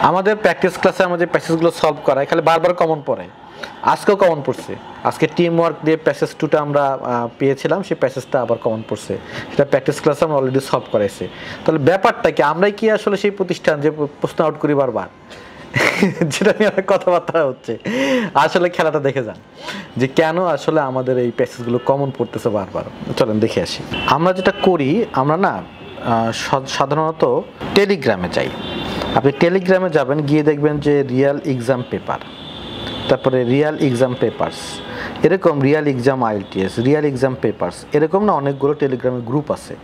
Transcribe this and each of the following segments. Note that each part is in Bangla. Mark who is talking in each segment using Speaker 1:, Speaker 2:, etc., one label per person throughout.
Speaker 1: আমাদের প্র্যাকটিস ক্লাসে আমাদের প্যাসেজগুলো সলভ করা এখানে বারবার কমন পড়ে, আজকেও কমন পড়ছে। আজকে টিম ওয়ার্ক দিয়ে প্যাসেজ 2টা আমরা পেয়েছিলাম, সেই প্যাসেজটা আবার কমন পড়ছে, সেটা প্র্যাকটিস ক্লাসে আমরা অলরেডি সলভ করাইছি। তাহলে ব্যাপারটা কি, আমরাই কি আসলে সেই প্রতিষ্ঠান যে প্রশ্ন আউট করি বারবার, যেটা নিয়ে কথাবার্তা হচ্ছে? আসলে খেলাটা দেখে যান যে কেন আসলে আমাদের এই প্যাসেজগুলো কমন পড়তেছে বারবার। চলেন দেখে আসি। আমরা যেটা করি, আমরা না সাধারণত টেলিগ্রামে যাই। আপনি টেলিগ্রামে যাবেন, গিয়ে দেখবেন যে রিয়াল এক্সাম পেপার, তারপরে রিয়াল এক্সাম পেপারস, এরকম Real exam IELTS, Real exam papers, এরকম না অনেকগুলো টেলিগ্রামের গ্রুপ আছে।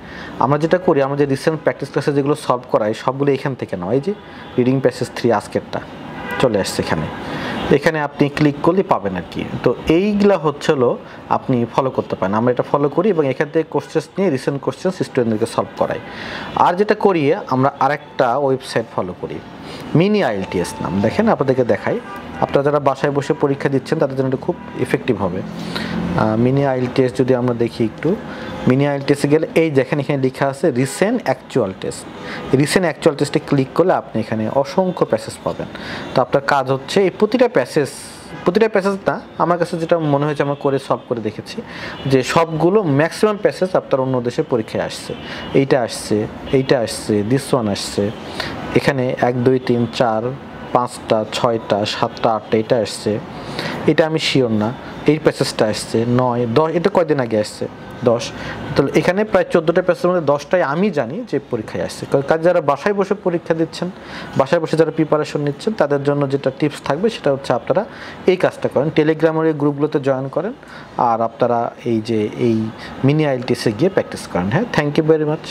Speaker 1: আমরা যেটা করি, আমরা যে রিসেন্ট প্র্যাকটিস ক্লাসে যেগুলো সলভ করাই সবগুলো এখান থেকে নয়। এই যে রিডিং প্যাসেজ 3 আজকেরটা চলে আসছে এখানে আপনি ক্লিক করলে পাবেন আর কি। তো এইগুলা হলো আপনি ফলো করতে পারেন। আমরা এটা ফলো করি এবং এখান থেকে কোশ্চেন্স নিয়ে রিসেন্ট কোশ্চেন্স স্টুডেন্টদেরকে সলভ করাই। আর যেটা করিয়ে আমরা আরেকটা ওয়েবসাইট ফলো করি, মিনি আইএলটিএস নাম। দেখেন আপনাদেরকে দেখাই, আপনারা যারা বাসায় বসে পরীক্ষা দিচ্ছেন তাদের জন্য এটা খুব ইফেক্টিভ হবে। মিনি আইএলটিএস যদি আমরা দেখি একটু, মিনি আইএলটিএসে গেলে এই দেখেন এখানে লেখা আছে recent actual test. Recent actual টেস্টে ক্লিক করলে আপনি এখানে অসংখ্য প্যাসেজ পাবেন। তো আপনার কাজ হচ্ছে এই প্রতিটা প্যাসেজ না, আমার কাছে যেটা মনে হয়েছে আমরা করে সলভ করে দেখেছি যে সবগুলো ম্যাক্সিমাম প্যাসেজ আপনার অন্য দেশের পরীক্ষায় আসছে। এইটা আসছে, দিস ওয়ান আসছে, এখানে 1 2 3 4 5টা 6টা 7টা 8টা এটা আসছে, এটা আমি শিওর না। এই প্যাসেজটা আসছে 9 10, এটা কয়দিন আগে আসছে 10। তাহলে এখানে প্রায় 14টা প্যাসেজের মধ্যে 10টাই আমি জানি যে পরীক্ষায় আসছে। কারণ যারা বাসায় বসে পরীক্ষা দিচ্ছেন, বাসায় বসে যারা প্রিপারেশন নিচ্ছেন, তাদের জন্য যেটা টিপস থাকবে সেটা হচ্ছে আপনারা এই কাজটা করেন, টেলিগ্রামের এই গ্রুপগুলোতে জয়েন করেন, আর আপনারা এই মিনি আইএলটিএসে গিয়ে প্র্যাকটিস করেন। হ্যাঁ, থ্যাংক ইউ ভেরি মাচ।